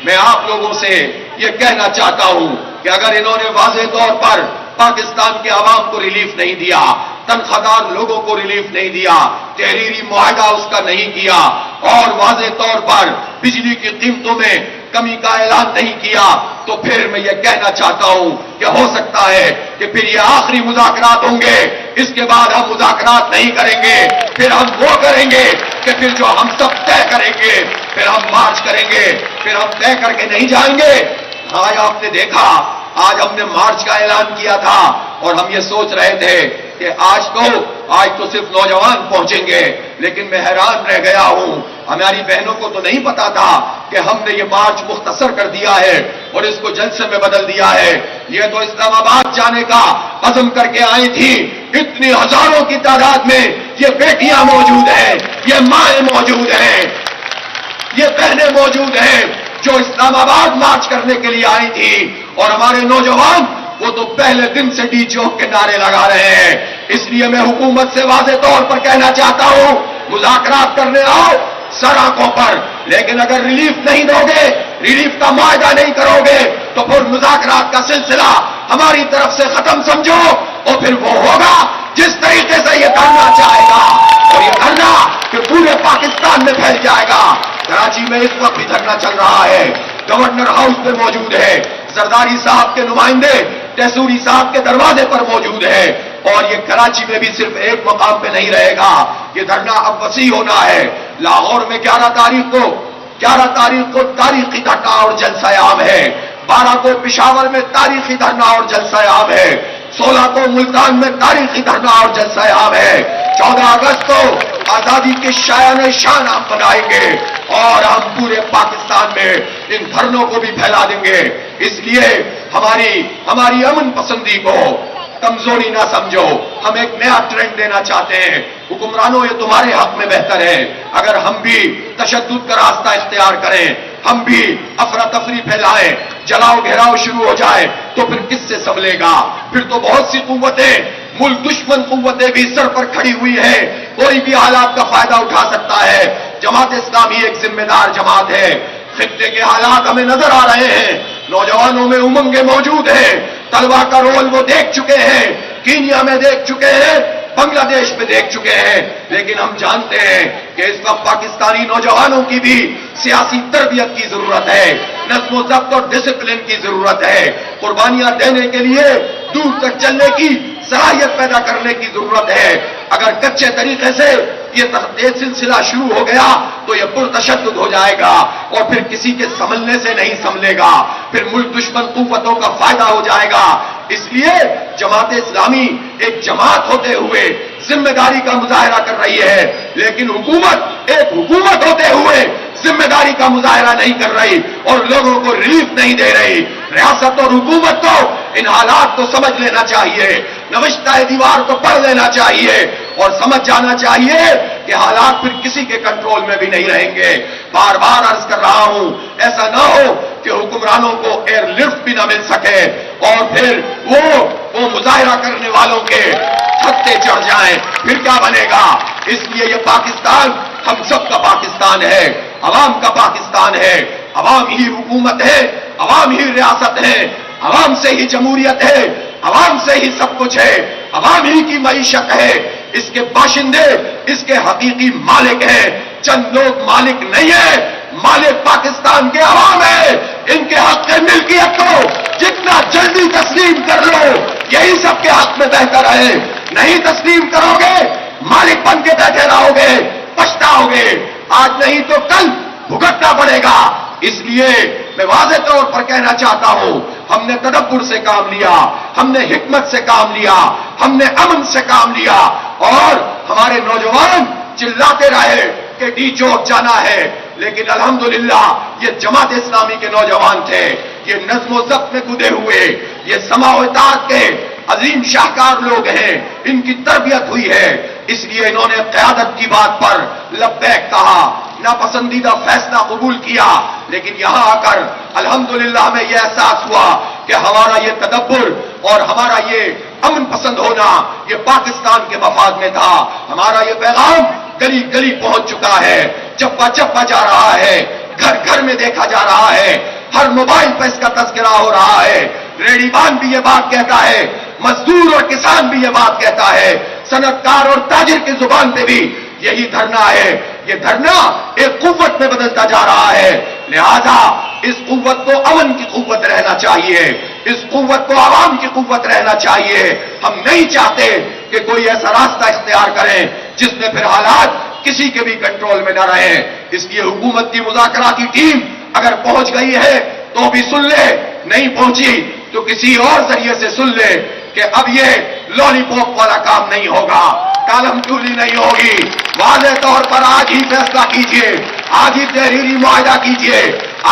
میں آپ لوگوں سے یہ کہنا چاہتا ہوں کہ اگر انہوں نے واضح طور پر پاکستان کے عوام کو ریلیف نہیں دیا، تنخواہ لوگوں کو ریلیف نہیں دیا، تحریری معاہدہ اس کا نہیں کیا، اور واضح طور پر بجلی کی قیمتوں میں کمی کا اعلان نہیں کیا، تو پھر میں یہ کہنا چاہتا ہوں کہ ہو سکتا ہے کہ پھر یہ آخری مذاکرات ہوں گے، اس کے بعد ہم مذاکرات نہیں کریں گے، پھر ہم وہ کریں گے کہ پھر جو ہم سب طے کریں گے، پھر ہم مارچ کریں گے، پھر ہم طے کر کے نہیں جائیں گے۔ آج آپ نے دیکھا، آج ہم نے مارچ کا اعلان کیا تھا اور ہم یہ سوچ رہے تھے کہ آج تو صرف نوجوان پہنچیں گے، لیکن میں حیران رہ گیا ہوں، ہماری بہنوں کو تو نہیں پتا تھا کہ ہم نے یہ مارچ مختصر کر دیا ہے اور اس کو جلسے میں بدل دیا ہے۔ یہ تو اسلام آباد جانے کا عزم کر کے آئی تھی، اتنی ہزاروں کی تعداد میں یہ بیٹیاں موجود ہیں، یہ مائیں موجود ہیں، یہ بہنیں موجود ہیں جو اسلام آباد مارچ کرنے کے لیے آئی تھی، اور ہمارے نوجوان وہ تو پہلے دن سے ڈی چوک کے نعرے لگا رہے ہیں۔ اس لیے میں حکومت سے واضح طور پر کہنا چاہتا ہوں، مذاکرات کرنے آؤ سڑکوں پر، لیکن اگر ریلیف نہیں دو گے، ریلیف کا معاہدہ نہیں کرو گے، تو پھر مذاکرات کا سلسلہ ہماری طرف سے ختم سمجھو، اور پھر وہ ہوگا جس طریقے سے یہ دھرنا چاہے گا، اور یہ دھرنا کہ پورے پاکستان میں پھیل جائے گا۔ کراچی میں اس وقت بھی دھرنا چل رہا ہے، گورنر ہاؤس پہ موجود ہے، زرداری صاحب کے نمائندے ٹیسوری صاحب کے دروازے پر موجود ہے، اور یہ کراچی میں بھی صرف ایک مقام پہ نہیں رہے گا، یہ دھرنا اب وسیع ہونا ہے۔ لاہور میں 11 تاریخ کو تاریخی دھرنا اور جلسہ عام ہے، 12 کو پشاور میں تاریخی دھرنا اور جلسہ عام ہے، 16 کو ملتان میں تاریخی دھرنا اور جلسہ عام ہے، 14 اگست کو آزادی کے شایان شان ہم بنائیں گے، اور ہم پورے پاکستان میں ان دھرنوں کو بھی پھیلا دیں گے۔ اس لیے ہماری امن پسندی کو کمزوری نہ سمجھو، ہم ایک نیا ٹرینڈ دینا چاہتے ہیں۔ حکمرانوں، یہ تمہارے حق میں بہتر ہے اگر ہم بھی تشدد کا راستہ اختیار کریں، ہم بھی افراتفری پھیلائیں، جلاؤ گھیراؤ شروع ہو جائے، تو پھر کس سے سنبھلے گا؟ پھر تو بہت سی قوتیں، ملک دشمن قوتیں بھی سر پر کھڑی ہوئی ہیں، کوئی بھی حالات کا فائدہ اٹھا سکتا ہے۔ جماعت اسلامی ایک ذمہ دار جماعت ہے، خطے کے حالات ہمیں نظر آ رہے ہیں، نوجوانوں میں امنگیں موجود ہیں، طلبا کا رول وہ دیکھ چکے ہیں، کینیا میں دیکھ چکے ہیں، بنگلہ دیش میں دیکھ چکے ہیں، لیکن ہم جانتے ہیں کہ اس وقت پاکستانی نوجوانوں کی بھی سیاسی تربیت کی ضرورت ہے، نظم و ضبط اور ڈسپلن کی ضرورت ہے، قربانیاں دینے کے لیے دور تک چلنے کی صلاحیت پیدا کرنے کی ضرورت ہے۔ اگر کچے طریقے سے یہ سلسلہ شروع ہو گیا تو یہ پرتشدد ہو جائے گا، اور پھر کسی کے سنبھلنے سے نہیں سنبھلے گا، پھر ملک دشمن قوتوں کا فائدہ ہو جائے گا۔ اس لیے جماعت اسلامی ایک جماعت ہوتے ہوئے ذمہ داری کا مظاہرہ کر رہی ہے، لیکن حکومت ایک حکومت ہوتے ہوئے ذمہ داری کا مظاہرہ نہیں کر رہی اور لوگوں کو ریلیف نہیں دے رہی۔ ریاست اور حکومت کو ان حالات کو سمجھ لینا چاہیے، نوشتہ دیوار کو پڑھ لینا چاہیے اور سمجھ جانا چاہیے کہ حالات پھر کسی کے کنٹرول میں بھی نہیں رہیں گے۔ بار بار عرض کر رہا ہوں، ایسا نہ ہو کہ حکمرانوں کو ایئر لفٹ بھی نہ مل سکے اور پھر وہ مظاہرہ کرنے والوں کے چھتے چڑھ جائیں، پھر کیا بنے گا؟ اس لیے یہ پاکستان ہم سب کا پاکستان ہے، عوام کا پاکستان ہے، عوام ہی حکومت ہے، عوام ہی ریاست ہے، عوام سے ہی جمہوریت ہے، عوام سے ہی سب کچھ ہے، عوام ہی کی معیشت ہے، اس کے باشندے اس کے حقیقی مالک ہیں، چند لوگ مالک نہیں ہیں، مالک پاکستان کے عوام ہے۔ ان کے حق کے ملکیت کو جتنا جلدی تسلیم کر لو یہی سب کے حق میں بہتر ہے، نہیں تسلیم کرو گے مالک بن کے بیٹھے رہو گے، پچھتاؤ گے، آج نہیں تو کل بھگتنا پڑے گا۔ اس لیے میں واضح طور پر کہنا چاہتا ہوں، ہم نے تدبر سے کام لیا، ہم نے حکمت سے کام لیا، ہم نے امن سے کام لیا، اور ہمارے نوجوان چلاتے رہے کہ ڈی چوک جانا ہے، لیکن الحمدللہ یہ جماعت اسلامی کے نوجوان تھے، یہ نظم و ضبط میں کودے ہوئے، یہ سماع و اطاعت کے عظیم شاہکار لوگ ہیں، ان کی تربیت ہوئی ہے، اس لیے انہوں نے قیادت کی بات پر لبیک کہا، ناپسندیدہ فیصلہ قبول کیا، لیکن یہاں آ کر الحمدللہ ہمیں یہ احساس ہوا کہ ہمارا یہ تدبر اور ہمارا یہ امن پسند ہونا یہ پاکستان کے مفاد میں تھا۔ ہمارا یہ پیغام گلی گلی پہنچ چکا ہے، چپا چپا جا رہا ہے، گھر گھر میں دیکھا جا رہا ہے، ہر موبائل پہ اس کا تذکرہ ہو رہا ہے، ریڈیبان بھی یہ بات کہتا ہے، مزدور اور کسان بھی یہ بات کہتا ہے، صنعتکار اور تاجر کی زبان پہ بھی یہی دھرنا ہے۔ یہ دھرنا ایک قوت میں بدلتا جا رہا ہے، لہذا اس قوت کو امن کی قوت رہنا چاہیے، اس قوت کو عوام کی قوت رہنا چاہیے۔ ہم نہیں چاہتے کہ کوئی ایسا راستہ اختیار کریں جس میں پھر حالات کسی کے بھی کنٹرول میں نہ رہیں۔ اس لیے حکومت کی مذاکراتی ٹیم اگر پہنچ گئی ہے تو بھی سن لے، نہیں پہنچی تو کسی اور ذریعے سے سن لے کہ اب یہ لولی پاپ والا کام نہیں ہوگا، کالم چولی نہیں ہوگی۔ واضح طور پر آج ہی فیصلہ کیجئے، آج ہی تحریری معاہدہ کیجئے،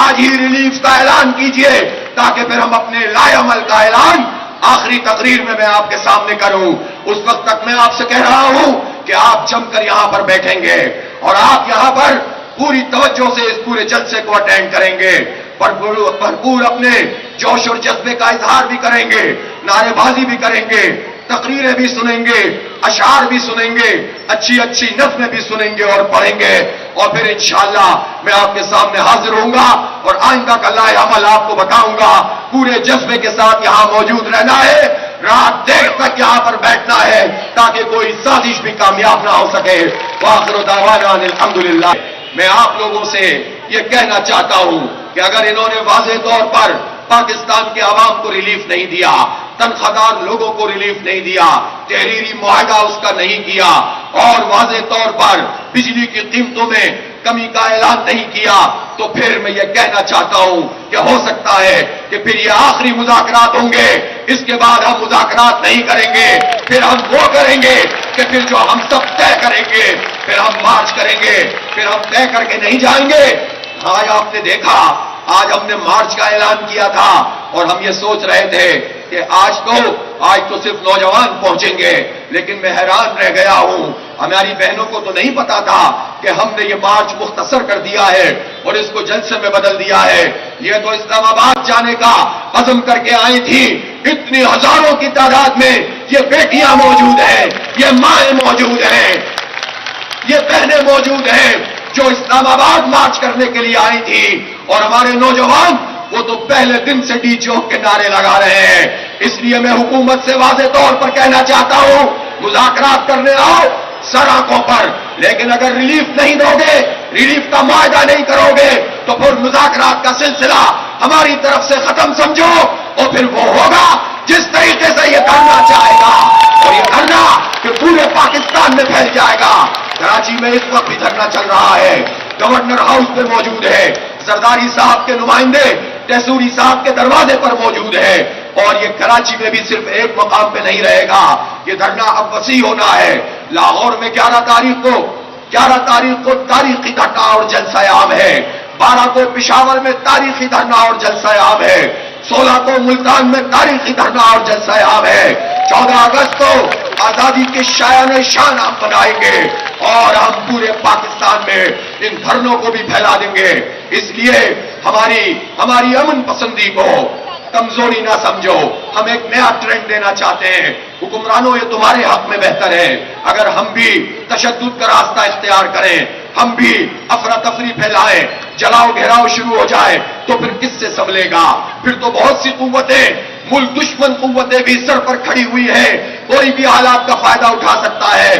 آج ہی ریلیف کا اعلان کیجئے، تاکہ پھر ہم اپنے لائے عمل کا اعلان آخری تقریر میں آپ کے سامنے کروں۔ اس وقت تک میں آپ سے کہہ رہا ہوں کہ آپ جم کر یہاں پر بیٹھیں گے اور آپ یہاں پر پوری توجہ سے اس پورے جلسے کو اٹینڈ کریں گے، بھرپور اپنے جوش اور جذبے کا اظہار بھی کریں گے، نعرے بازی بھی کریں گے، تقریریں بھی سنیں گے، اشعار بھی سنیں گے، اچھی اچھی نظمیں بھی سنیں گے اور پڑھیں گے، اور پھر انشاءاللہ میں آپ کے سامنے حاضر ہوں گا اور آئندہ کا لائحہ عمل آپ کو بتاؤں گا۔ پورے جذبے کے ساتھ یہاں موجود رہنا ہے، رات دیر تک یہاں پر بیٹھنا ہے تاکہ کوئی سازش بھی کامیاب نہ ہو سکے۔ وآخر دعوانا ان الحمدللہ۔ میں آپ لوگوں سے یہ کہنا چاہتا ہوں کہ اگر انہوں نے واضح طور پر پاکستان کے عوام کو ریلیف نہیں دیا، تنخواہ لوگوں کو ریلیف نہیں دیا، تحریری معاہدہ اس کا نہیں کیا، اور واضح طور پر بجلی کی قیمتوں میں کمی کا اعلان نہیں کیا، تو پھر میں یہ کہنا چاہتا ہوں کہ ہو سکتا ہے کہ پھر یہ آخری مذاکرات ہوں گے، اس کے بعد ہم مذاکرات نہیں کریں گے، پھر ہم وہ کریں گے کہ پھر جو ہم سب طے کریں گے، پھر ہم مارچ کریں گے، پھر ہم طے کر کے نہیں جائیں گے۔ آج آپ نے دیکھا، آج ہم نے مارچ کا اعلان کیا تھا اور ہم یہ سوچ رہے تھے کہ آج تو صرف نوجوان پہنچیں گے، لیکن میں حیران رہ گیا ہوں، ہماری بہنوں کو تو نہیں پتا تھا کہ ہم نے یہ مارچ مختصر کر دیا ہے اور اس کو جلسے میں بدل دیا ہے۔ یہ تو اسلام آباد جانے کا عزم کر کے آئی تھی، اتنی ہزاروں کی تعداد میں یہ بیٹیاں موجود ہیں، یہ مائیں موجود ہیں، یہ بہنیں موجود ہیں جو اسلام آباد مارچ کرنے کے لیے آئی تھی، اور ہمارے نوجوان وہ تو پہلے دن سے ڈی چوک کے نعرے لگا رہے ہیں۔ اس لیے میں حکومت سے واضح طور پر کہنا چاہتا ہوں، مذاکرات کرنے آؤ سڑکوں پر، لیکن اگر ریلیف نہیں دو گے، ریلیف کا معاہدہ نہیں کرو گے، تو پھر مذاکرات کا سلسلہ ہماری طرف سے ختم سمجھو، اور پھر وہ ہوگا جس طریقے سے یہ دھرنا چاہے گا، اور یہ دھرنا کہ پورے پاکستان میں پھیل جائے گا۔ کراچی میں اس وقت بھی دھرنا چل رہا ہے، گورنر ہاؤس پہ موجود ہے، زرداری صاحب کے نمائندے تحصوری صاحب کے دروازے پر موجود ہے، اور یہ کراچی میں بھی صرف ایک مقام پہ نہیں رہے گا، یہ دھرنا اب وسیع ہونا ہے۔ لاہور میں 11 تاریخ کو تاریخی دھرنا اور جلسہ عام ہے، 12 کو پشاور میں تاریخی دھرنا اور جلسہ عام ہے، 16 کو ملتان میں تاریخی دھرنا اور جلسہ عام ہے، 14 اگست کو آزادی کے شایان شان ہم بنائیں گے، اور ہم پورے پاکستان میں ان دھرنوں کو بھی پھیلا دیں گے۔ اس لیے ہماری امن پسندی کو کمزوری نہ سمجھو، ہم ایک نیا ٹرینڈ دینا چاہتے ہیں۔ حکمرانوں یہ تمہارے حق میں بہتر ہے، اگر ہم بھی تشدد کا راستہ اختیار کریں، ہم بھی افراتفری پھیلائیں، جلاؤ گھیراؤ شروع ہو جائے، تو پھر کس سے سنبھلے گا؟ پھر تو بہت سی قوتیں، ملک دشمن قوتیں بھی سر پر کھڑی ہوئی ہیں، کوئی بھی حالات کا فائدہ اٹھا سکتا ہے۔